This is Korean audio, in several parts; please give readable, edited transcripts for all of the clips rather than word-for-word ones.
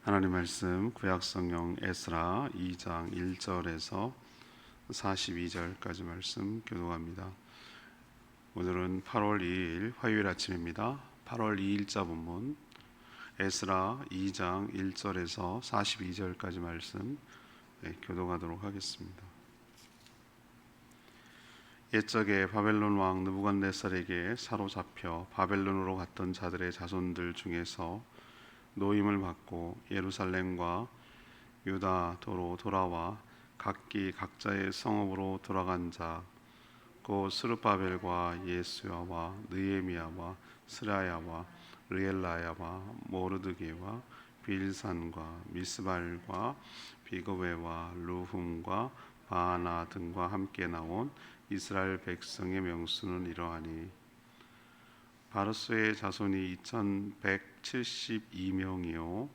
하나님 말씀 구약성경 에스라 2장 1절에서 42절까지 말씀 교독합니다. 오늘은 8월 2일 화요일 아침입니다. 8월 2일자 본문 에스라 2장 1절에서 42절까지 말씀 교독하도록 하겠습니다. 옛적에 바벨론 왕 느부갓네살에게 사로잡혀 바벨론으로 갔던 자들의 자손들 중에서 노임을 받고 예루살렘과 유다도로 돌아와 각기 각자의 성읍으로 돌아간 자, 곧 스룹바벨과 예수야와 느헤미야와 스라야와 르엘라야와 모르드게와 빌산과 미스발과 비거웨와 루훔과 바하나 등과 함께 나온 이스라엘 백성의 명수는 이러하니 바르스의 자손이 2172명이요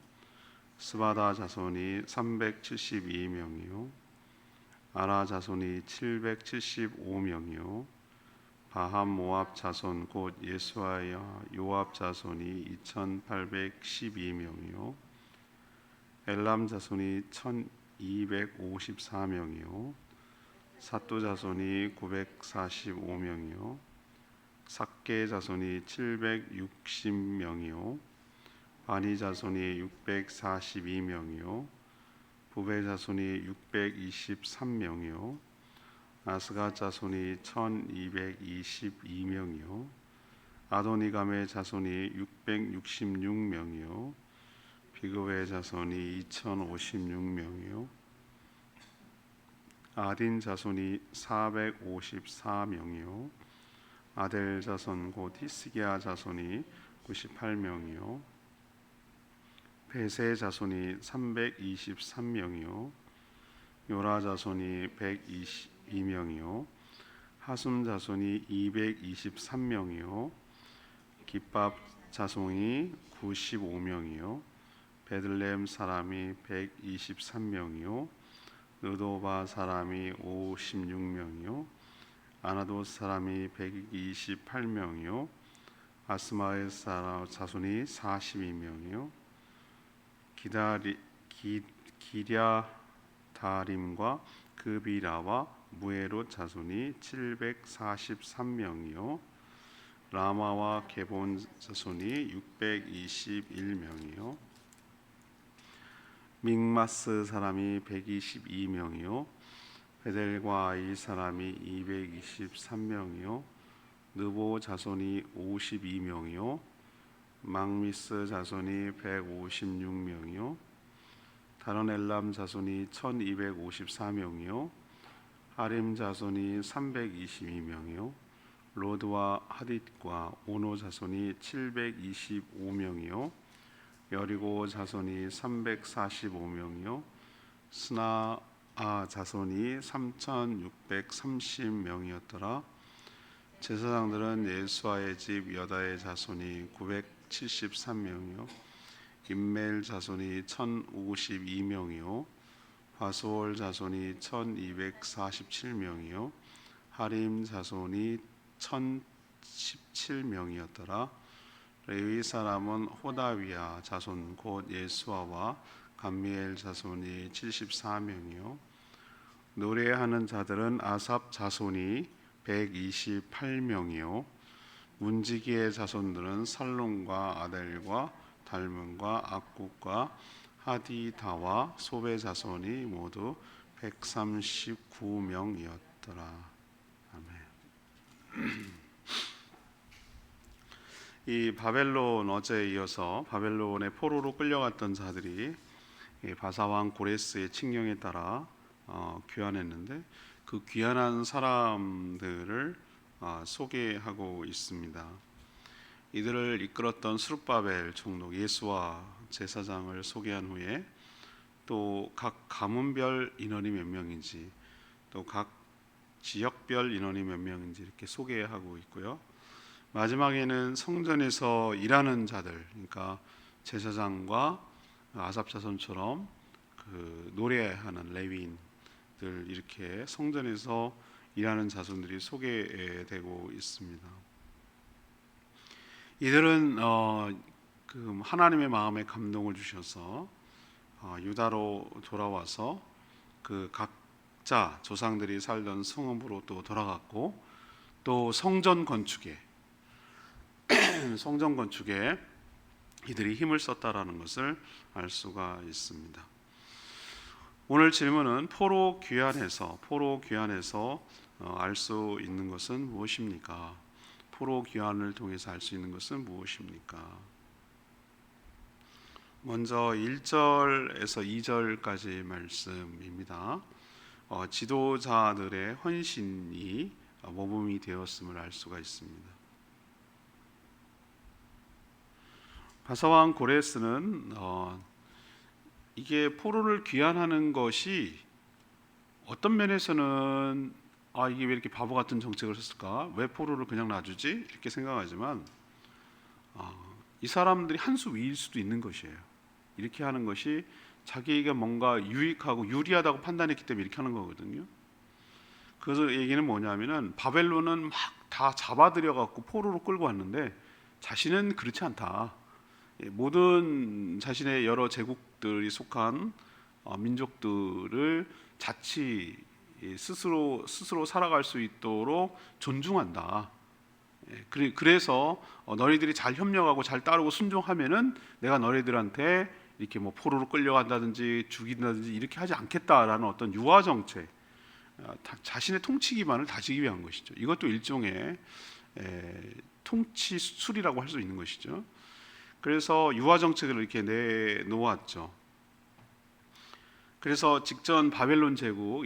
스바다 자손이 372명이요 아라 자손이 775명이요 바함 모압 자손 곧 예수아야 요압 자손이 2812명이요 엘람 자손이 1254명이요 사또 자손이 945명이요 삭게 자손이 760명이요 바니 자손이 642명이요 부베 자손이 623명이요 아스가 자손이 1222명이요 아도니감의 자손이 666명이요 비그웨 자손이 2056명이요 아딘 자손이 454명이요 아델 자손 곧 히스기야 자손이 98명이요 베세 자손이 323명이요 요라 자손이 122명이요 하숨 자손이 223명이요 기밥 자손이 95명이요 베들레헴 사람이 123명이요 느도바 사람이 56명이요 아나도 사람이 128명이요 아스마의 자손이 42명이요 기랴다림과 그비라와 무에롯 자손이 743명이요 라마와 게본 자손이 621명이요 믹마스 사람이 122명이요 베델과 아이 사람이 223명이요 느보 자손이 52명이요 막미스 자손이 156명이요 다른 엘람 자손이 1254명이요 하림 자손이 322명이요 로드와 하딧과 오노 자손이 725명이요 여리고 자손이 345명이요 스나 자손이 3630명이었더라. 제사장들은 예수아의 집 여다의 자손이 973명이요 임멜 자손이 1052명이요 바수올 자손이 1247명이요 하림 자손이 1017명이었더라. 레위 사람은 호다위야 자손 곧 예수아와 감미엘 자손이 74명이요 노래하는 자들은 아삽 자손이 128명이요 문지기의 자손들은 살론과 아델과 달문과 악국과 하디다와 소베 자손이 모두 139명이었더라. 아멘. 이 바벨론 어제에 이어서 바벨론의 포로로 끌려갔던 자들이 바사왕 고레스의 칙령에 따라 귀환했는데 그 귀환한 사람들을 소개하고 있습니다. 이들을 이끌었던 스룹바벨 총독 예수와 제사장을 소개한 후에 또 각 가문별 인원이 몇 명인지 또 각 지역별 인원이 몇 명인지 이렇게 소개하고 있고요. 마지막에는 성전에서 일하는 자들, 그러니까 제사장과 아삽 자손처럼 그 노래하는 레위인들 이렇게 성전에서 일하는 자손들이 소개되고 있습니다. 이들은 하나님의 마음에 감동을 주셔서 유다로 돌아와서 그 각자 조상들이 살던 성읍으로 또 돌아갔고, 또 성전 건축에 이들이 힘을 썼다라는 것을 알 수가 있습니다. 오늘 질문은 포로 귀환에서 알 수 있는 것은 무엇입니까? 포로 귀환을 통해서 알 수 있는 것은 무엇입니까? 먼저 1절에서 2절까지 말씀입니다. 지도자들의 헌신이 모범이 되었음을 알 수가 있습니다. 바사왕 고레스는 이게 포로를 귀환하는 것이 어떤 면에서는 이게 왜 이렇게 바보 같은 정책을 했을까? 왜 포로를 그냥 놔주지? 이렇게 생각하지만 이 사람들이 한 수 위일 수도 있는 것이에요. 이렇게 하는 것이 자기에게 뭔가 유익하고 유리하다고 판단했기 때문에 이렇게 하는 거거든요. 그래서 얘기는 뭐냐면은 바벨론은 막 다 잡아들여 갖고 포로로 끌고 왔는데 자신은 그렇지 않다. 모든 자신의 여러 제국들이 속한 민족들을 자치 스스로 살아갈 수 있도록 존중한다. 그래서 너희들이 잘 협력하고 잘 따르고 순종하면은 내가 너희들한테 이렇게 뭐 포로로 끌려간다든지 죽인다든지 이렇게 하지 않겠다라는 어떤 유화 정책, 자신의 통치 기반을 다지기 위한 것이죠. 이것도 일종의 통치 수술이라고 할 수 있는 것이죠. 그래서 유화 정책을 이렇게 내놓았죠. 그래서 직전 바벨론 제국,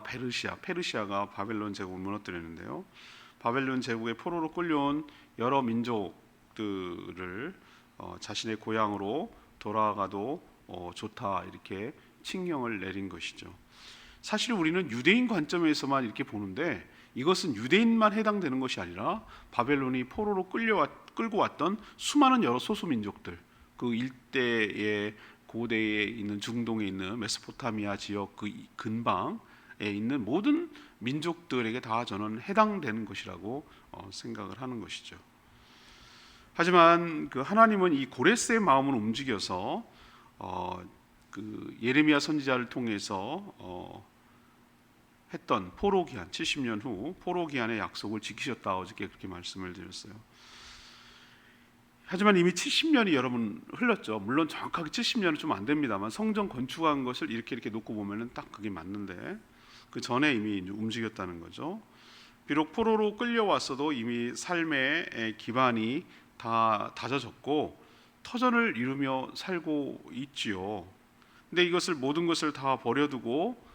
페르시아가 바벨론 제국을 무너뜨렸는데요. 바벨론 제국의 포로로 끌려온 여러 민족들을 자신의 고향으로 돌아가도 좋다 이렇게 칙령을 내린 것이죠. 사실 우리는 유대인 관점에서만 이렇게 보는데 이것은 유대인만 해당되는 것이 아니라 바벨론이 포로로 끌고 왔던 수많은 여러 소수 민족들, 그 일대의 고대에 있는 중동에 있는 메소포타미아 지역 그 근방에 있는 모든 민족들에게 다 저는 해당되는 것이라고 생각을 하는 것이죠. 하지만 그 하나님은 이 고레스의 마음을 움직여서 그 예레미야 선지자를 통해서 했던 포로 기한 70년 후 포로 기한의 약속을 지키셨다. 어저께 그렇게 말씀을 드렸어요. 하지만 이미 70년이 여러분 흘렀죠. 물론 정확하게 70년은 좀 안 됩니다만 성전 건축한 것을 이렇게 놓고 보면은 딱 그게 맞는데 그 전에 이미 움직였다는 거죠. 비록 포로로 끌려왔어도 이미 삶의 기반이 다 다져졌고 터전을 이루며 살고 있지요. 근데 이것을 모든 것을 다 버려두고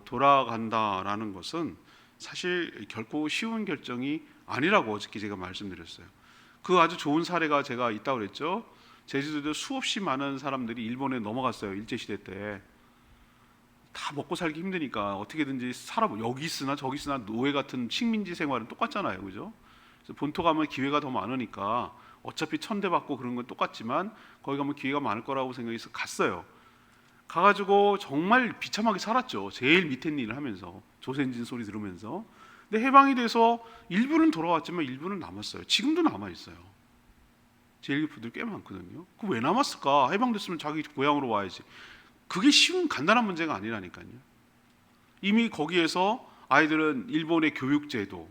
돌아간다라는 것은 사실 결코 쉬운 결정이 아니라고 어저께 제가 말씀드렸어요. 그 아주 좋은 사례가 제가 있다고 그랬죠. 제주도에 수없이 많은 사람들이 일본에 넘어갔어요. 일제시대 때. 다 먹고 살기 힘드니까 어떻게든지 여기 있으나 저기 있으나 노예 같은 식민지 생활은 똑같잖아요. 그죠? 그래서 본토 가면 기회가 더 많으니까 어차피 천대받고 그런 건 똑같지만 거기 가면 기회가 많을 거라고 생각해서 갔어요. 가가지고 정말 비참하게 살았죠. 제일 밑에 일을 하면서 조선진 소리 들으면서. 근데 해방이 돼서 일부는 돌아왔지만 일부는 남았어요. 지금도 남아있어요. 제일교포들 꽤 많거든요. 그 왜 남았을까? 해방됐으면 자기 고향으로 와야지. 그게 쉬운 간단한 문제가 아니라니까요. 이미 거기에서 아이들은 일본의 교육제도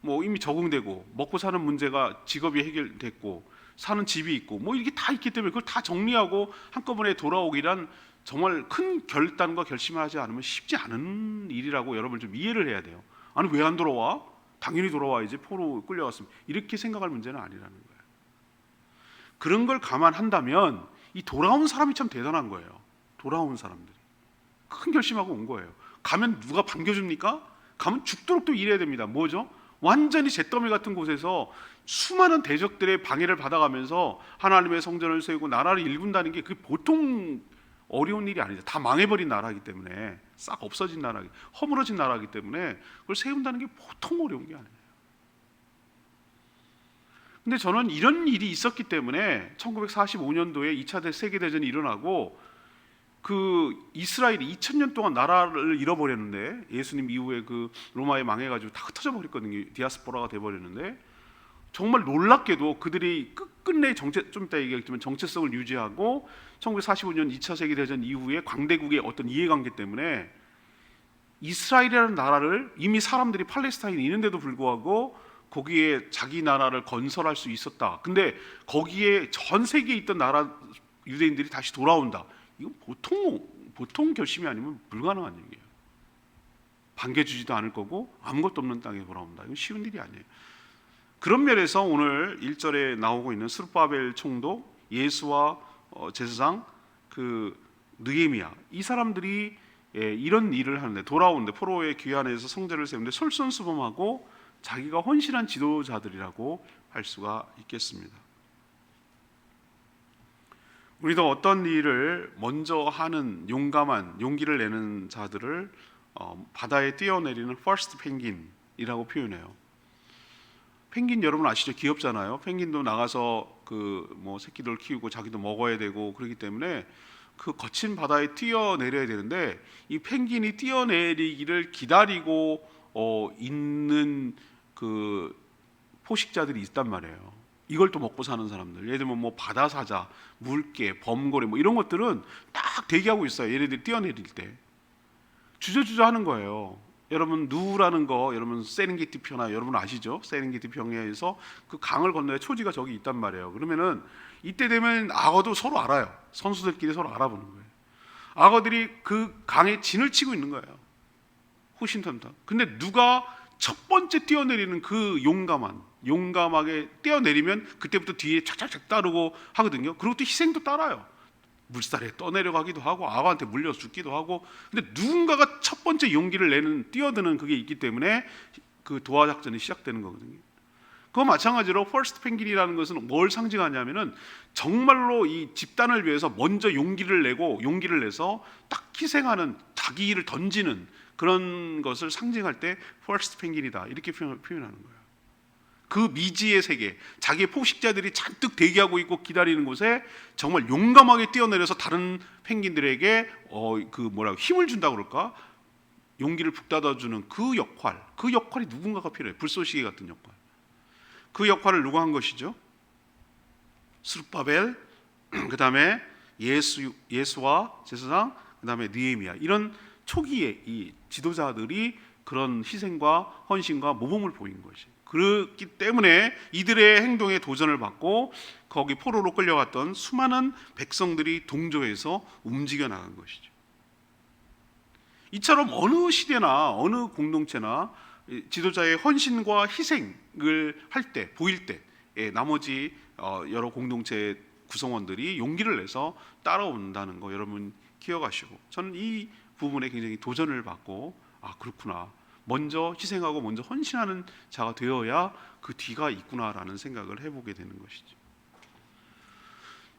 뭐 이미 적응되고 먹고 사는 문제가 직업이 해결됐고 사는 집이 있고 뭐 이게 다 있기 때문에 그걸 다 정리하고 한꺼번에 돌아오기란 정말 큰 결단과 결심을 하지 않으면 쉽지 않은 일이라고 여러분 좀 이해를 해야 돼요. 아니 왜 안 돌아와? 당연히 돌아와야지. 포로 끌려왔으면. 이렇게 생각할 문제는 아니라는 거예요. 그런 걸 감안한다면 이 돌아온 사람이 참 대단한 거예요. 돌아온 사람들이 큰 결심하고 온 거예요. 가면 누가 반겨줍니까? 가면 죽도록 또 일해야 됩니다. 뭐죠? 완전히 잿더미 같은 곳에서 수많은 대적들의 방해를 받아가면서 하나님의 성전을 세우고 나라를 일군다는 게 그게 보통 어려운 일이 아니죠. 다 망해버린 나라이기 때문에, 싹 없어진 나라기, 허물어진 나라이기 때문에 그걸 세운다는 게 보통 어려운 게 아니에요. 근데 저는 이런 일이 있었기 때문에 1945년도에 2차 세계대전이 일어나고 그 이스라엘이 2000년 동안 나라를 잃어버렸는데 예수님 이후에 그 로마에 망해가지고 다 흩어져 버렸거든요. 디아스포라가 돼버렸는데 정말 놀랍게도 그들이 끝끝내 좀 이따 얘기하겠지만 정체성을 유지하고 1945년 2차 세계대전 이후에 강대국의 어떤 이해관계 때문에 이스라엘이라는 나라를 이미 사람들이 팔레스타인에 있는데도 불구하고 거기에 자기 나라를 건설할 수 있었다. 근데 거기에 전 세계에 있던 나라 유대인들이 다시 돌아온다. 이건 보통 결심이 아니면 불가능한 얘기예요. 반겨주지도 않을 거고 아무것도 없는 땅에 돌아온다. 이건 쉬운 일이 아니에요. 그런 면에서 오늘 1절에 나오고 있는 스룹바벨 총독, 예수와 제사장, 그 느헤미야, 이 사람들이 이런 일을 하는데, 돌아오는데 포로의 귀환에서 성전을 세우는데 솔선수범하고 자기가 헌신한 지도자들이라고 할 수가 있겠습니다. 우리도 어떤 일을 먼저 하는 용감한 용기를 내는 자들을 바다에 뛰어내리는 퍼스트 펭귄이라고 표현해요. 펭귄 여러분 아시죠? 귀엽잖아요. 펭귄도 나가서 새끼들 키우고 자기도 먹어야 되고 그렇기 때문에 그 거친 바다에 뛰어내려야 되는데, 이 펭귄이 뛰어내리기를 기다리고 있는 그 포식자들이 있단 말이에요. 이걸 또 먹고 사는 사람들, 예를 들면 바다 사자, 물개, 범고래 이런 것들은 딱 대기하고 있어요. 얘네들이 뛰어내릴 때 주저주저 하는 거예요. 여러분 누라는 거, 여러분 세렝게티 표나 여러분 아시죠? 세렝게티 평야에서 그 강을 건너야 초지가 저기 있단 말이에요. 그러면은 이때 되면 악어도 서로 알아요. 선수들끼리 서로 알아보는 거예요. 악어들이 그 강에 진을 치고 있는 거예요. 호신탐탐. 근데 누가 첫 번째 뛰어내리는 그 용감하게 뛰어내리면 그때부터 뒤에 착착착 따르고 하거든요. 그리고 또 희생도 따라요. 물살에 떠내려가기도 하고 악어한테 물려 죽기도 하고. 근데 누군가가 첫 번째 용기를 뛰어드는 그게 있기 때문에 그 도하 작전이 시작되는 거거든요. 그거 마찬가지로 퍼스트 펭귄이라는 것은 뭘 상징하냐면은 정말로 이 집단을 위해서 먼저 용기를 내서 딱 희생하는, 자기 일을 던지는 그런 것을 상징할 때 퍼스트 펭귄이다 이렇게 표현하는 거예요. 그 미지의 세계, 자기의 포식자들이 잔뜩 대기하고 있고 기다리는 곳에 정말 용감하게 뛰어내려서 다른 펭귄들에게 힘을 준다 그럴까? 용기를 북돋아주는 그 역할이 누군가가 필요해요. 불쏘시개 같은 역할. 그 역할을 누가 한 것이죠? 스룹바벨, 그 다음에 예수와 제사장, 그 다음에 느헤미야, 이런 초기에 이 지도자들이 그런 희생과 헌신과 모범을 보인 것이. 그렇기 때문에 이들의 행동에 도전을 받고 거기 포로로 끌려갔던 수많은 백성들이 동조해서 움직여 나간 것이죠. 이처럼 어느 시대나 어느 공동체나 지도자의 헌신과 희생을 보일 때 나머지 여러 공동체 구성원들이 용기를 내서 따라온다는 거 여러분 기억하시고, 저는 이 부분에 굉장히 도전을 받고, 그렇구나, 먼저 희생하고 먼저 헌신하는 자가 되어야 그 뒤가 있구나라는 생각을 해보게 되는 것이죠.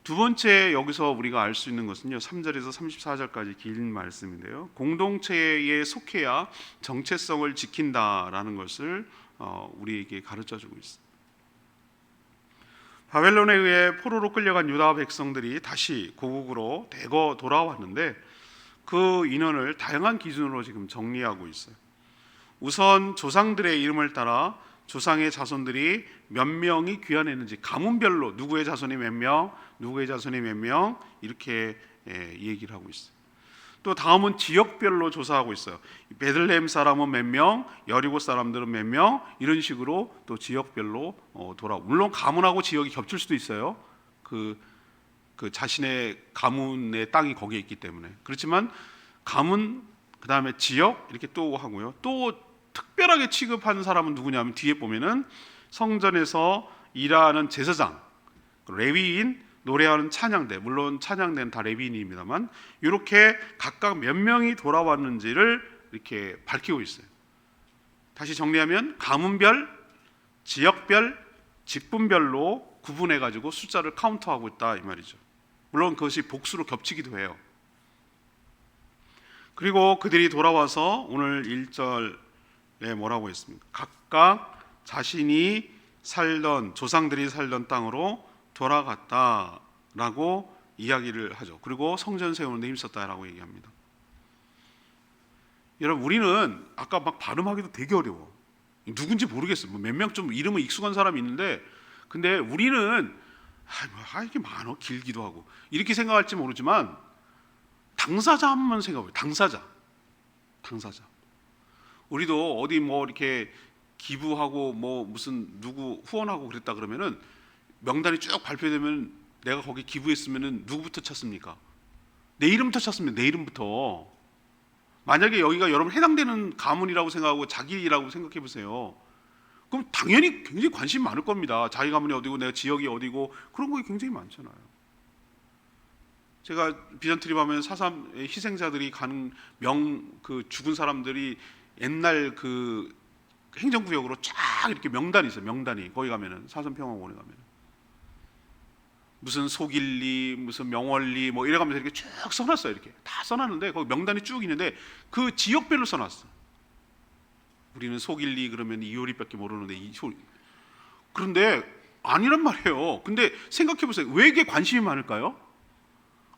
두 번째 여기서 우리가 알 수 있는 것은요, 3절에서 34절까지 긴 말씀인데요, 공동체에 속해야 정체성을 지킨다라는 것을 우리에게 가르쳐주고 있습니다. 바벨론에 의해 포로로 끌려간 유다 백성들이 다시 고국으로 대거 돌아왔는데 그 인원을 다양한 기준으로 지금 정리하고 있어요. 우선 조상들의 이름을 따라 조상의 자손들이 몇 명이 귀환했는지 가문별로 누구의 자손이 몇 명, 누구의 자손이 몇 명 이렇게 얘기를 하고 있어요. 또 다음은 지역별로 조사하고 있어요. 베들레헴 사람은 몇 명, 여리고 사람들은 몇 명, 이런 식으로 또 지역별로 물론 가문하고 지역이 겹칠 수도 있어요. 그 자신의 가문의 땅이 거기에 있기 때문에. 그렇지만 가문, 그 다음에 지역 이렇게 또 하고요. 또 특별하게 취급하는 사람은 누구냐면 뒤에 보면은 성전에서 일하는 제사장, 레위인, 노래하는 찬양대, 물론 찬양대는 다 레위인입니다만 이렇게 각각 몇 명이 돌아왔는지를 이렇게 밝히고 있어요. 다시 정리하면 가문별, 지역별, 직분별로 구분해 가지고 숫자를 카운트하고 있다 이 말이죠. 물론 그것이 복수로 겹치기도 해요. 그리고 그들이 돌아와서 오늘 1절에 뭐라고 했습니까? 각각 자신이 조상들이 살던 땅으로 돌아갔다라고 이야기를 하죠. 그리고 성전 세우는 데 힘썼다라고 얘기합니다. 여러분, 우리는 아까 막 발음하기도 되게 어려워. 누군지 모르겠어요. 뭐 몇 명 좀 이름은 익숙한 사람이 있는데, 근데 우리는 이게 많어, 길기도 하고 이렇게 생각할지 모르지만 당사자 한번 생각해봐요. 당사자. 우리도 어디 뭐 이렇게 기부하고 뭐 무슨 누구 후원하고 그랬다 그러면은 명단이 쭉 발표되면 내가 거기 기부했으면은 누구부터 찾습니까? 내 이름부터 찾습니다. 내 이름부터. 만약에 여기가 여러분 해당되는 가문이라고 생각하고 자기라고 생각해 보세요. 그럼 당연히 굉장히 관심이 많을 겁니다. 자기 가문이 어디고 내가 지역이 어디고 그런 거 굉장히 많잖아요. 제가 비전트립 하면 4.3 희생자들이 가는 그 죽은 사람들이 옛날 그 행정구역으로 쫙 이렇게 명단이 있어요. 명단이 거기 가면은 4.3 평화공원에 가면 무슨 소길리 무슨 명월리 뭐 이래가면서 이렇게 쭉 써놨어요. 이렇게 다 써놨는데 거기 명단이 쭉 있는데 그 지역별로 써놨어. 우리는 소길리 그러면 이효리밖에 모르는데 그런데 아니란 말이에요. 근데 생각해 보세요. 왜 이게 관심이 많을까요?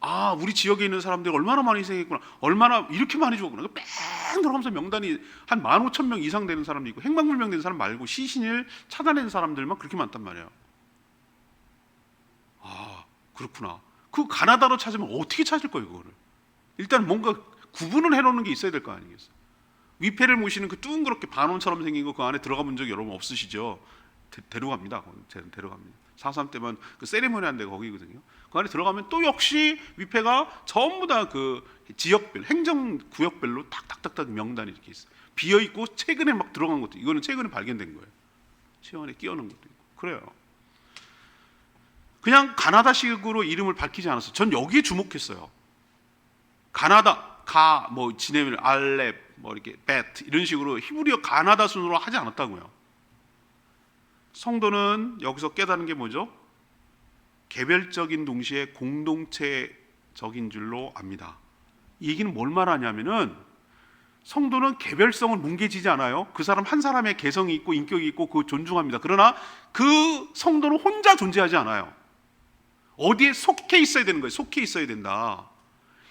아, 우리 지역에 있는 사람들이 얼마나 많이 희생했구나, 얼마나 이렇게 많이 죽었구나. 뺑 들어가면서 명단이 한 15,000명 이상 되는 사람도 있고 행방불명된 사람 말고 시신을 찾아낸 사람들만 그렇게 많단 말이에요. 아, 그렇구나. 그 가나다로 찾으면 어떻게 찾을 거예요, 그거를? 일단 뭔가 구분을 해놓는 게 있어야 될 거 아니겠어요? 위패를 모시는 그 둥그렇게 반원처럼 생긴 거 그 안에 들어가 본 적 여러분 없으시죠? 데려갑니다. 제가 데려갑니다. 4.3 때만 그 세리머니 한 데가 거기거든요. 그 안에 들어가면 또 역시 위패가 전부 다 그 지역별, 행정구역별로 탁탁탁탁 명단이 이렇게 있어요. 비어 있고 최근에 막 들어간 것도, 이거는 최근에 발견된 거예요. 체원에 끼워놓은 것도 있고 그래요. 그냥 가나다식으로 이름을 밝히지 않았어요. 전 여기에 주목했어요. 가나다, 뭐 지네밀, 알렙, 뭐 이렇게 베트 이런 식으로 히브리어 가나다 순으로 하지 않았다고요. 성도는 여기서 깨닫는 게 뭐죠? 개별적인 동시에 공동체적인 줄로 압니다. 이 얘기는 뭘 말하냐면은 성도는 개별성을 뭉개지지 않아요. 그 사람 한 사람의 개성이 있고 인격이 있고 그거 존중합니다. 그러나 그 성도는 혼자 존재하지 않아요. 어디에 속해 있어야 되는 거예요. 속해 있어야 된다.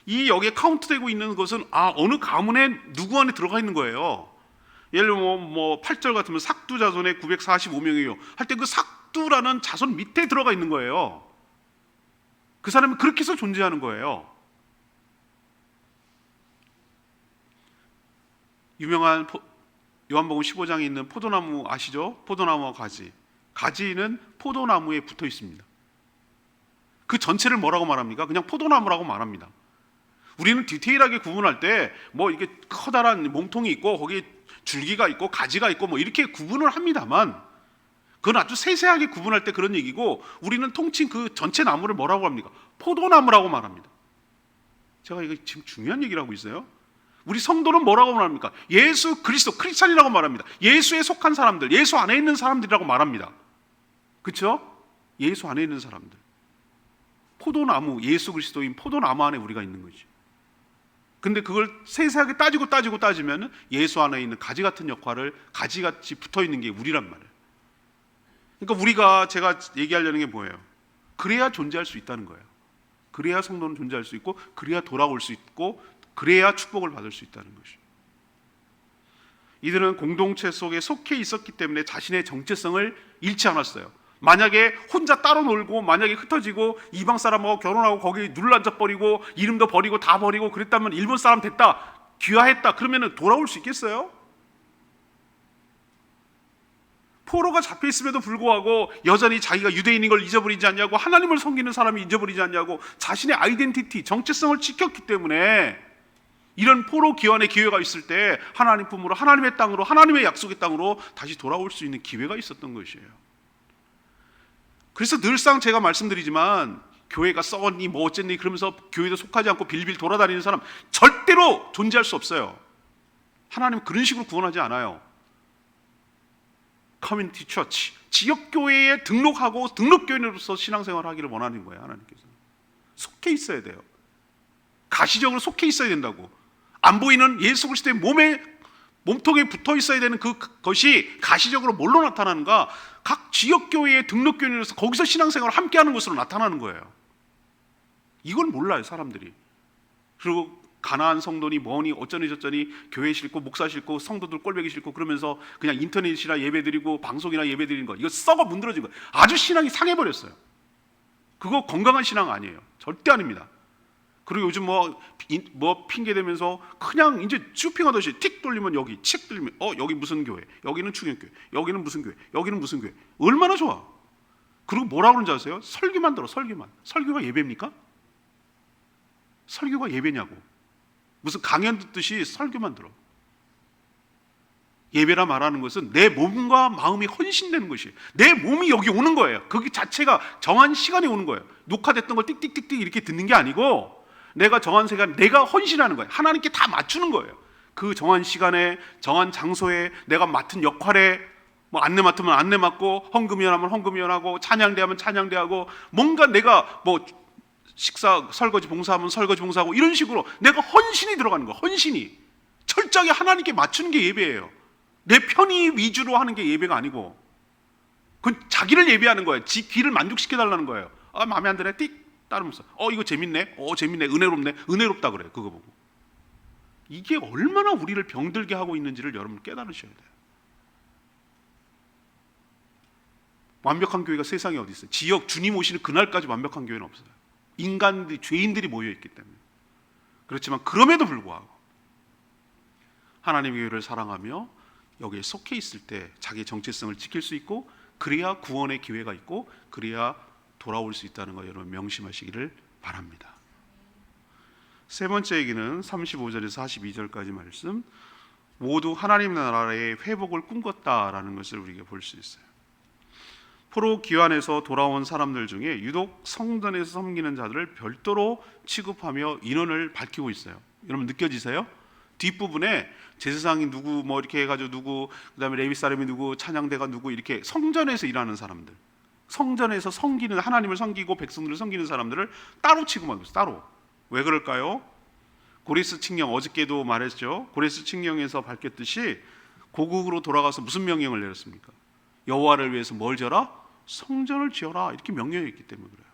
이 여기에 카운트되고 있는 것은 어느 가문에 누구 안에 들어가 있는 거예요. 예를 들면 뭐 8절 같으면 삭두 자손에 945명이요 할 때 그 삭두라는 자손 밑에 들어가 있는 거예요. 그 사람이 그렇게 해서 존재하는 거예요. 유명한 요한복음 15장에 있는 포도나무 아시죠? 포도나무와 가지. 가지는 포도나무에 붙어 있습니다. 그 전체를 뭐라고 말합니까? 그냥 포도나무라고 말합니다. 우리는 디테일하게 구분할 때 뭐 이게 커다란 몸통이 있고 거기 줄기가 있고 가지가 있고 뭐 이렇게 구분을 합니다만 그건 아주 세세하게 구분할 때 그런 얘기고, 우리는 통칭 그 전체 나무를 뭐라고 합니까? 포도나무라고 말합니다. 제가 이거 지금 중요한 얘기를 하고 있어요. 우리 성도는 뭐라고 말합니까? 예수 그리스도, 크리스찬이라고 말합니다. 예수에 속한 사람들, 예수 안에 있는 사람들이라고 말합니다. 그렇죠? 예수 안에 있는 사람들. 포도나무, 예수 그리스도인 포도나무 안에 우리가 있는 거지. 근데 그걸 세세하게 따지면 예수 안에 있는 가지 같은 역할을, 가지같이 붙어 있는 게 우리란 말이에요. 그러니까 제가 얘기하려는 게 뭐예요? 그래야 존재할 수 있다는 거예요. 그래야 성도는 존재할 수 있고, 그래야 돌아올 수 있고, 그래야 축복을 받을 수 있다는 것이죠. 이들은 공동체 속에 속해 있었기 때문에 자신의 정체성을 잃지 않았어요. 만약에 혼자 따로 놀고, 만약에 흩어지고 이방 사람하고 결혼하고 거기 눌러앉아 버리고 이름도 버리고 다 버리고 그랬다면, 일본 사람 됐다, 귀화했다 그러면 돌아올 수 있겠어요? 포로가 잡혀 있음에도 불구하고 여전히 자기가 유대인인 걸 잊어버리지 않냐고, 하나님을 섬기는 사람이 잊어버리지 않냐고, 자신의 아이덴티티, 정체성을 지켰기 때문에 이런 포로 귀환의 기회가 있을 때 하나님 품으로, 하나님의 땅으로, 하나님의 약속의 땅으로 다시 돌아올 수 있는 기회가 있었던 것이에요. 그래서 늘상 제가 말씀드리지만, 교회가 썩었니 뭐 어쨌니 그러면서 교회도 속하지 않고 빌빌 돌아다니는 사람 절대로 존재할 수 없어요. 하나님은 그런 식으로 구원하지 않아요. 커뮤니티 처치, 지역교회에 등록하고 등록교인으로서 신앙생활을 하기를 원하는 거예요. 하나님께서 속해 있어야 돼요. 가시적으로 속해 있어야 된다고. 안 보이는 예수 그리스도의 몸통에 붙어 있어야 되는 그것이 가시적으로 뭘로 나타나는가? 각 지역교회의 등록교인으로서 거기서 신앙생활을 함께하는 것으로 나타나는 거예요. 이걸 몰라요, 사람들이. 그리고 가난한 성도니 뭐니 어쩌니 저쩌니 교회 싫고 목사 싫고 성도들 꼴보기 싫고 그러면서 그냥 인터넷이나 예배드리고 방송이나 예배드리는 거, 이거 썩어 문드러진 거, 아주 신앙이 상해버렸어요. 그거 건강한 신앙 아니에요. 절대 아닙니다. 그리고 요즘 뭐 핑계 대면서 그냥 이제 쇼핑하듯이 틱 돌리면 여기, 칙 돌리면 여기 무슨 교회, 여기는 충격교회, 여기는 무슨 교회, 여기는 무슨 교회. 얼마나 좋아. 그리고 뭐라 그러는지 아세요? 설교만 들어. 설교만. 설교가 예배입니까? 설교가 예배냐고. 무슨 강연 듣듯이 설교만 들어. 예배라 말하는 것은 내 몸과 마음이 헌신되는 것이에요. 내 몸이 여기 오는 거예요. 거기 자체가 정한 시간에 오는 거예요. 녹화됐던 걸 띡띡띡띡 이렇게 듣는 게 아니고 내가 정한 시간, 내가 헌신하는 거예요. 하나님께 다 맞추는 거예요. 그 정한 시간에, 정한 장소에, 내가 맡은 역할에, 뭐 안내 맡으면 안내 맡고, 헌금위원하면 헌금위원하고, 찬양대하면 찬양대하고, 뭔가 내가 뭐 식사 설거지 봉사하면 설거지 봉사하고, 이런 식으로 내가 헌신이 들어가는 거예요. 헌신이 철저하게 하나님께 맞추는 게 예배예요. 내 편의 위주로 하는 게 예배가 아니고, 그건 자기를 예배하는 거예요. 지 귀를 만족시켜 달라는 거예요. 마음에 안 드네, 띡 따르면서 이거 재밌네, 재밌네, 은혜롭네, 은혜롭다 그래요. 그거 보고. 이게 얼마나 우리를 병들게 하고 있는지를 여러분 깨달으셔야 돼요. 완벽한 교회가 세상에 어디 있어요? 지역 주님 오시는 그날까지 완벽한 교회는 없어요. 인간들이, 죄인들이 모여있기 때문에. 그렇지만 그럼에도 불구하고 하나님의 교회를 사랑하며 여기에 속해 있을 때 자기의 정체성을 지킬 수 있고, 그래야 구원의 기회가 있고, 그래야 돌아올 수 있다는 거 여러분 명심하시기를 바랍니다. 세 번째 얘기는 35절에서 42절까지 말씀, 모두 하나님 나라의 회복을 꿈꿨다라는 것을 우리가 볼 수 있어요. 포로 기환에서 돌아온 사람들 중에 유독 성전에서 섬기는 자들을 별도로 취급하며 인원을 밝히고 있어요. 여러분 느껴지세요? 뒷부분에 제사장이 누구, 뭐 이렇게 해가지고 누구, 그다음에 레위 사람이 누구, 찬양대가 누구, 이렇게 성전에서 일하는 사람들, 성전에서 섬기는, 하나님을 섬기고 백성들을 섬기는 사람들을 따로 취급하고 있어요. 따로. 왜 그럴까요? 고레스 칙령, 어저께도 말했죠. 고레스 칙령에서 밝혔듯이 고국으로 돌아가서 무슨 명령을 내렸습니까? 여호와를 위해서 뭘 지어라? 성전을 지어라. 이렇게 명령이 있기 때문에 그래요.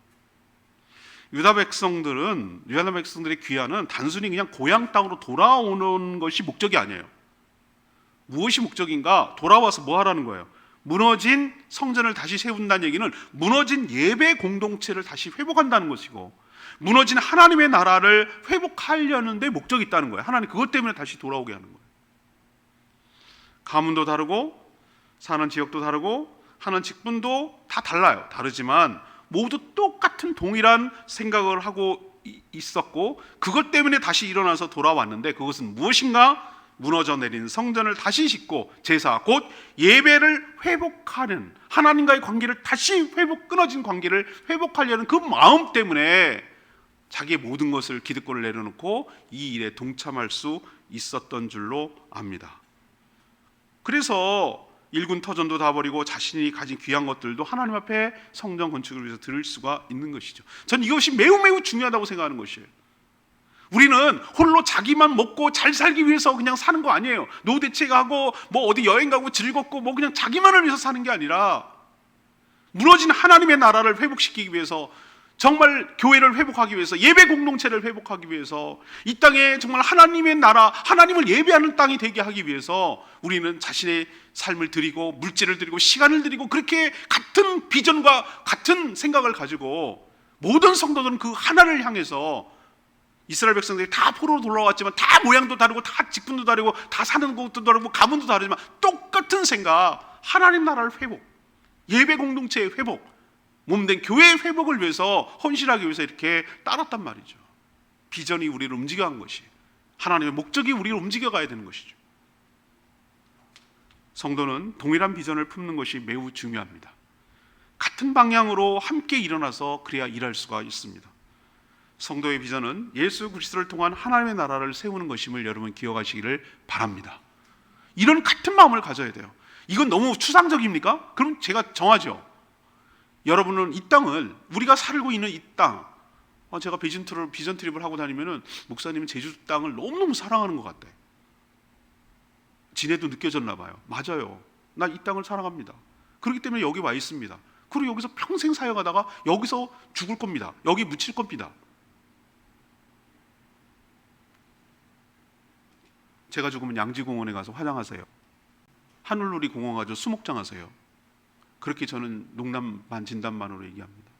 유다 백성들의 귀환은 단순히 그냥 고향 땅으로 돌아오는 것이 목적이 아니에요. 무엇이 목적인가? 돌아와서 뭐 하라는 거예요? 무너진 성전을 다시 세운다는 얘기는 무너진 예배 공동체를 다시 회복한다는 것이고, 무너진 하나님의 나라를 회복하려는 데 목적이 있다는 거예요. 하나님 그것 때문에 다시 돌아오게 하는 거예요. 가문도 다르고 사는 지역도 다르고 하는 직분도 다 달라요. 다르지만 모두 똑같은 동일한 생각을 하고 있었고, 그것 때문에 다시 일어나서 돌아왔는데, 그것은 무엇인가? 무너져 내린 성전을 다시 짓고 제사, 곧 예배를 회복하는, 하나님과의 관계를 다시 끊어진 관계를 회복하려는 그 마음 때문에 자기의 모든 것을 기득권을 내려놓고 이 일에 동참할 수 있었던 줄로 압니다. 그래서 일군 터전도 다 버리고 자신이 가진 귀한 것들도 하나님 앞에 성전 건축을 위해서 드릴 수가 있는 것이죠. 전 이것이 매우 매우 중요하다고 생각하는 것이에요. 우리는 홀로 자기만 먹고 잘 살기 위해서 그냥 사는 거 아니에요. 노대책하고 뭐 어디 여행 가고 즐겁고 뭐 그냥 자기만을 위해서 사는 게 아니라, 무너진 하나님의 나라를 회복시키기 위해서, 정말 교회를 회복하기 위해서, 예배 공동체를 회복하기 위해서, 이 땅에 정말 하나님의 나라, 하나님을 예배하는 땅이 되게 하기 위해서 우리는 자신의 삶을 드리고 물질을 드리고 시간을 드리고, 그렇게 같은 비전과 같은 생각을 가지고 모든 성도들은 그 하나를 향해서, 이스라엘 백성들이 다 포로로 돌아왔지만 다 모양도 다르고 다 직분도 다르고 다 사는 곳도 다르고 가문도 다르지만 똑같은 생각, 하나님 나라를 회복, 예배 공동체의 회복, 몸된 교회의 회복을 위해서, 헌신하기 위해서 이렇게 따랐단 말이죠. 비전이 우리를 움직여간 것이, 하나님의 목적이 우리를 움직여가야 되는 것이죠. 성도는 동일한 비전을 품는 것이 매우 중요합니다. 같은 방향으로 함께 일어나서 그래야 일할 수가 있습니다. 성도의 비전은 예수 그리스도를 통한 하나님의 나라를 세우는 것임을 여러분 기억하시기를 바랍니다. 이런 같은 마음을 가져야 돼요. 이건 너무 추상적입니까? 그럼 제가 정하죠. 여러분은 이 땅을, 우리가 살고 있는 이 땅, 제가 비전 트립을 하고 다니면은 목사님은 제주 땅을 너무너무 사랑하는 것 같대. 지네도 느껴졌나 봐요. 맞아요. 나 이 땅을 사랑합니다. 그렇기 때문에 여기 와 있습니다. 그리고 여기서 평생 사역하다가 여기서 죽을 겁니다. 여기 묻힐 겁니다. 제가 죽으면 양지공원에 가서 화장하세요. 하늘놀이 공원 가서 수목장 하세요. 그렇게 저는 농담 반 진담 반으로 얘기합니다.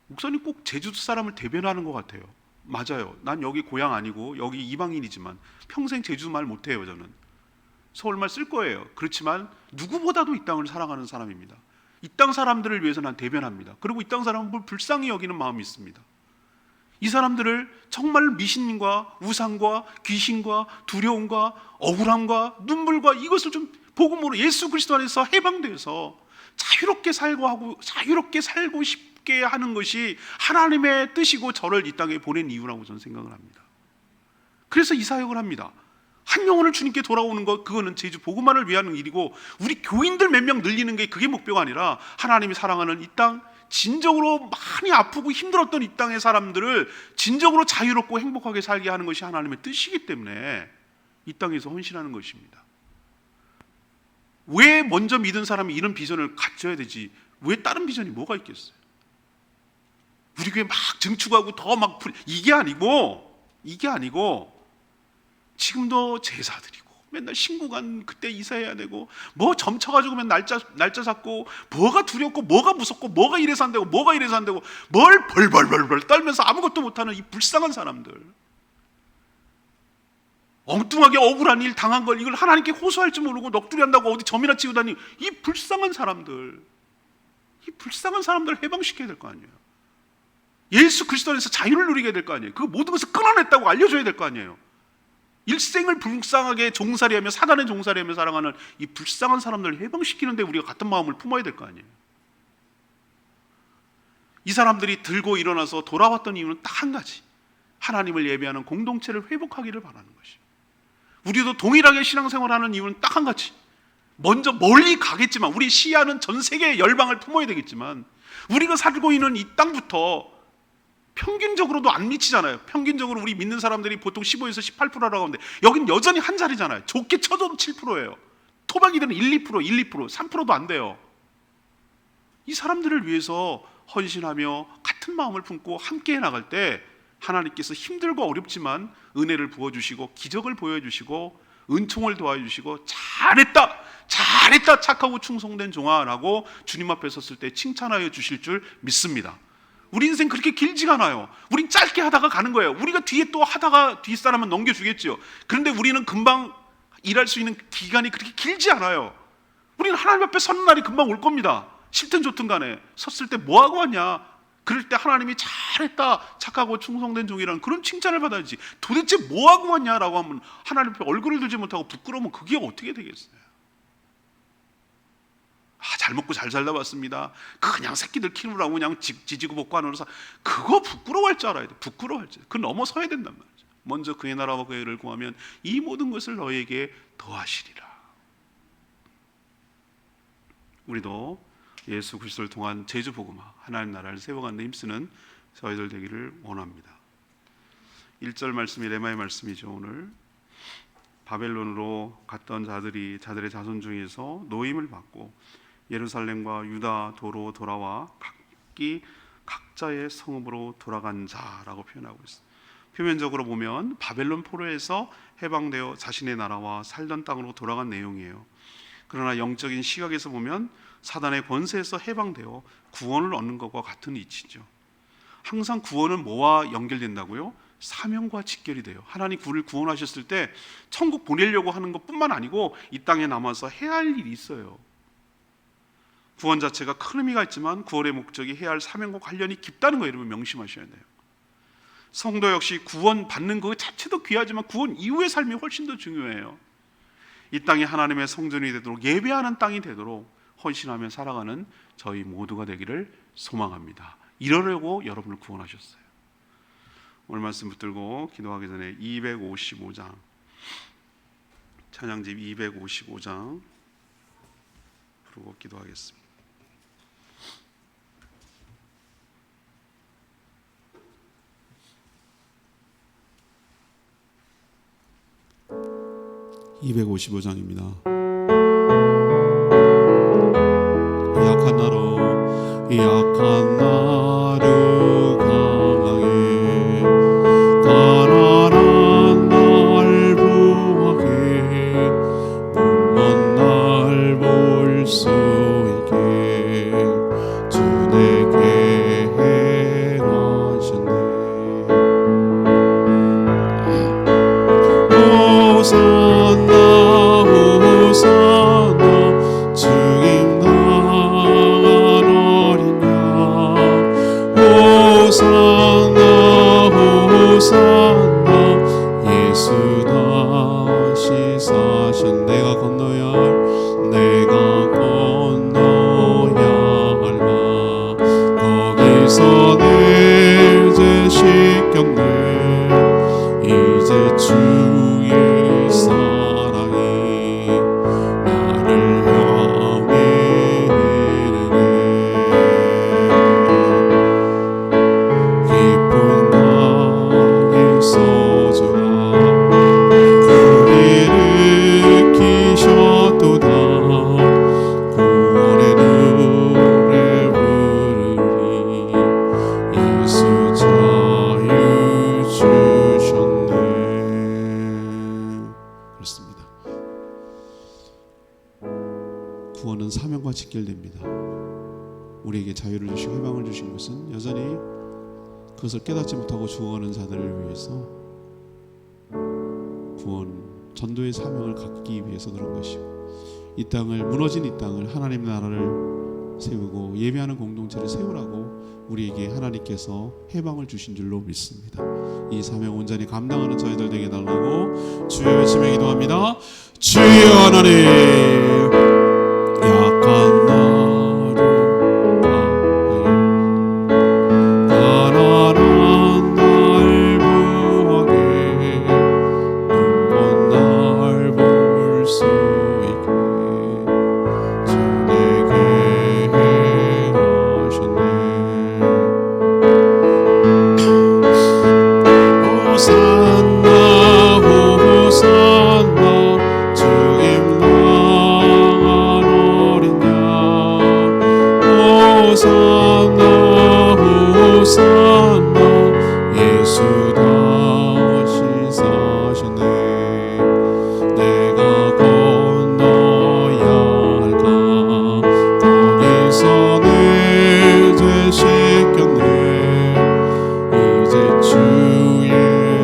목사님 꼭 제주도 사람을 대변하는 것 같아요. 맞아요. 난 여기 고향 아니고 여기 이방인이지만 평생 제주도 말 못해요. 저는 서울말 쓸 거예요. 그렇지만 누구보다도 이 땅을 사랑하는 사람입니다. 이 땅 사람들을 위해서 난 대변합니다. 그리고 이 땅 사람을 불쌍히 여기는 마음이 있습니다. 이 사람들을 정말 미신과 우상과 귀신과 두려움과 억울함과 눈물과 이것을 좀 복음으로 예수 그리스도 안에서 해방되어서 자유롭게 살고 싶게 하는 것이 하나님의 뜻이고 저를 이 땅에 보낸 이유라고 저는 생각을 합니다. 그래서 이 사역을 합니다. 한 영혼을 주님께 돌아오는 것, 그거는 제주 복음화를 위한 일이고, 우리 교인들 몇 명 늘리는 게 그게 목표가 아니라 하나님이 사랑하는 이 땅, 진정으로 많이 아프고 힘들었던 이 땅의 사람들을 진정으로 자유롭고 행복하게 살게 하는 것이 하나님의 뜻이기 때문에 이 땅에서 헌신하는 것입니다. 왜 먼저 믿은 사람이 이런 비전을 갖춰야 되지? 왜 다른 비전이 뭐가 있겠어요? 우리 교회 막 증축하고 더 막 이게 아니고 지금도 제사 드리고 맨날 신구간 그때 이사해야 되고 뭐 점쳐가지고 맨날 날짜 잡고 뭐가 두렵고 뭐가 무섭고 뭐가 이래서 안 되고 뭐가 이래서 안 되고 뭘 벌벌벌벌 떨면서 아무것도 못하는 이 불쌍한 사람들, 엉뚱하게 억울한 일 당한 걸 이걸 하나님께 호소할 줄 모르고 넋두리 한다고 어디 점이나 치고 다니 이 불쌍한 사람들, 이 불쌍한 사람들을 해방시켜야 될 거 아니에요. 예수 그리스도 안에서 자유를 누리게 될 거 아니에요. 그 모든 것을 끊어냈다고 알려줘야 될 거 아니에요. 일생을 불쌍하게 종살이하며 사단의 종살이하며 살아가는 이 불쌍한 사람들을 해방시키는데 우리가 같은 마음을 품어야 될 거 아니에요. 이 사람들이 들고 일어나서 돌아왔던 이유는 딱 한 가지, 하나님을 예배하는 공동체를 회복하기를 바라는 것이에요. 우리도 동일하게 신앙생활하는 이유는 딱 한 가지, 먼저 멀리 가겠지만 우리 시야는 전 세계의 열방을 품어야 되겠지만 우리가 살고 있는 이 땅부터 평균적으로도 안 미치잖아요. 평균적으로 우리 믿는 사람들이 보통 15에서 18%라고 하는데 여긴 여전히 한 자리잖아요. 좋게 쳐도 7%예요. 토박이들은 1, 2%, 3%도 안 돼요. 이 사람들을 위해서 헌신하며 같은 마음을 품고 함께 나갈 때 하나님께서 힘들고 어렵지만 은혜를 부어주시고 기적을 보여주시고 은총을 도와주시고 잘했다 착하고 충성된 종아라고 주님 앞에 섰을 때 칭찬하여 주실 줄 믿습니다. 우리 인생 그렇게 길지가 않아요. 우린 짧게 하다가 가는 거예요. 우리가 뒤에 또 하다가 뒷사람은 넘겨주겠죠. 그런데 우리는 금방 일할 수 있는 기간이 그렇게 길지 않아요. 우리는 하나님 앞에 서는 날이 금방 올 겁니다. 싫든 좋든 간에 섰을 때 뭐하고 왔냐, 그럴 때 하나님이 잘했다 착하고 충성된 종이라는 그런 칭찬을 받아야지. 도대체 뭐하고 왔냐라고 하면 하나님 앞에 얼굴을 들지 못하고 부끄러우면 그게 어떻게 되겠어요? 잘 먹고 잘 살다 왔습니다. 그냥 새끼들 키우라고 그냥 지지고 볶고 하는 사, 그거 부끄러워할 줄 알아야 돼. 부끄러워할 줄. 그 넘어서야 된단 말이죠. 먼저 그의 나라와 그의 의를 구하면 이 모든 것을 너에게 더하시리라. 우리도 예수 그리스도를 통한 제주 복음화, 하나님 나라를 세워가는 데 힘쓰는 저희들 되기를 원합니다. 1절 말씀이 레마의 말씀이죠. 오늘 바벨론으로 갔던 자들의 자손 중에서 노임을 받고 예루살렘과 유다 도로 돌아와 각자의 성읍으로 돌아간 자라고 표현하고 있습니다. 표면적으로 보면 바벨론 포로에서 해방되어 자신의 나라와 살던 땅으로 돌아간 내용이에요. 그러나 영적인 시각에서 보면 사단의 권세에서 해방되어 구원을 얻는 것과 같은 이치죠. 항상 구원은 뭐와 연결된다고요? 사명과 직결이 돼요. 하나님 우리를 구원하셨을 때 천국 보내려고 하는 것뿐만 아니고 이 땅에 남아서 해야 할 일이 있어요. 구원 자체가 큰 의미가 있지만 구원의 목적이 해야 할 사명과 관련이 깊다는 거 여러분 명심하셔야 돼요. 성도 역시 구원 받는 것 자체도 귀하지만 구원 이후의 삶이 훨씬 더 중요해요. 이 땅이 하나님의 성전이 되도록 예배하는 땅이 되도록 헌신하며 살아가는 저희 모두가 되기를 소망합니다. 이러려고 여러분을 구원하셨어요. 오늘 말씀 붙들고 기도하기 전에 255장 찬양집 255장 부르고 기도하겠습니다. (255장입니다) 약한 나로 강하게 가난한 날 직결됩니다. 우리에게 자유를 주시고 해방을 주신 것은 여전히 그것을 깨닫지 못하고 죽어가는 자들을 위해서 구원, 전도의 사명을 갖기 위해서 그런 것이고, 이 땅을, 무너진 이 땅을 하나님 나라를 세우고 예배하는 공동체를 세우라고 우리에게 하나님께서 해방을 주신 줄로 믿습니다. 이 사명 온전히 감당하는 저희들 되게 달라고 주의 외치며 기도합니다. 주여 하나님, 약한 나를 가난한 날 구하게, 눈먼 날 볼 수 있게 주 내게 하셨네. 호산나 호산나 주님 나간 어린 양, 호산나 호산나 예수 다시 사셨네. 내가 건너야 할까, 거기서 내 죄 씻겼네. 이제 주의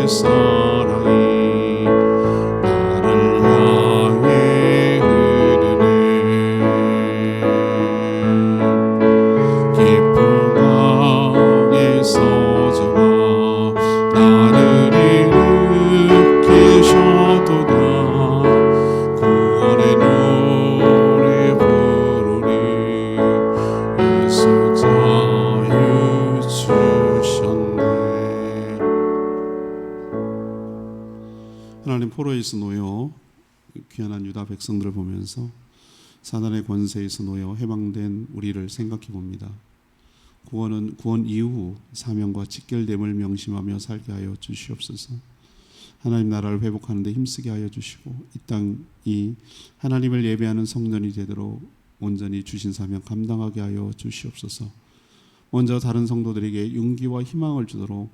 사랑이 나를 향해 흐르네. 깊은 강의 소주가 나를 일으키셔도다. 구원의 노래 부르리. 예수 자유 주셨네. 하나님, 포로에서 놓여 귀환한 유다 백성들을 보면서 사단의 권세에서 놓여 해방된 우리를 생각해 봅니다. 구원 이후 사명과 직결됨을 명심하며 살게 하여 주시옵소서. 하나님 나라를 회복하는 데 힘쓰게 하여 주시고, 이 땅이 하나님을 예배하는 성전이 되도록 온전히 주신 사명 감당하게 하여 주시옵소서. 먼저 다른 성도들에게 용기와 희망을 주도록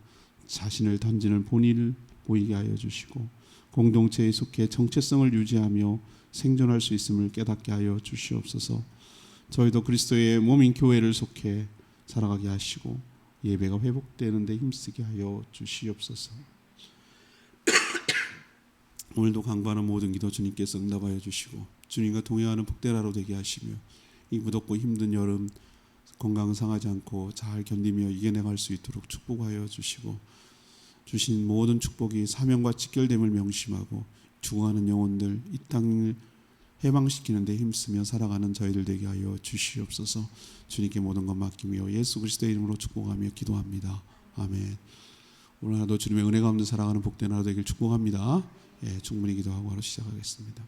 자신을 던지는 본인을 보이게 하여 주시고, 공동체에 속해 정체성을 유지하며 생존할 수 있음을 깨닫게 하여 주시옵소서. 저희도 그리스도의 몸인 교회를 속해 살아가게 하시고 예배가 회복되는 데 힘쓰게 하여 주시옵소서. 오늘도 강구하는 모든 기도 주님께서 응답하여 주시고 주님과 동행하는 복된 하루 되게 하시며, 이 무덥고 힘든 여름 건강 상하지 않고 잘 견디며 이겨내갈 수 있도록 축복하여 주시고, 주신 모든 축복이 사명과 직결됨을 명심하고 죽어가는 영혼들, 이 땅을 해방시키는 데 힘쓰며 살아가는 저희들 되게 하여 주시옵소서. 주님께 모든 것 맡기며 예수 그리스도의 이름으로 축복하며 기도합니다. 아멘. 오늘 하루도 주님의 은혜 가운데 살아가는 복된 하루 되길 축복합니다. 충분히 기도하고 하루 시작하겠습니다.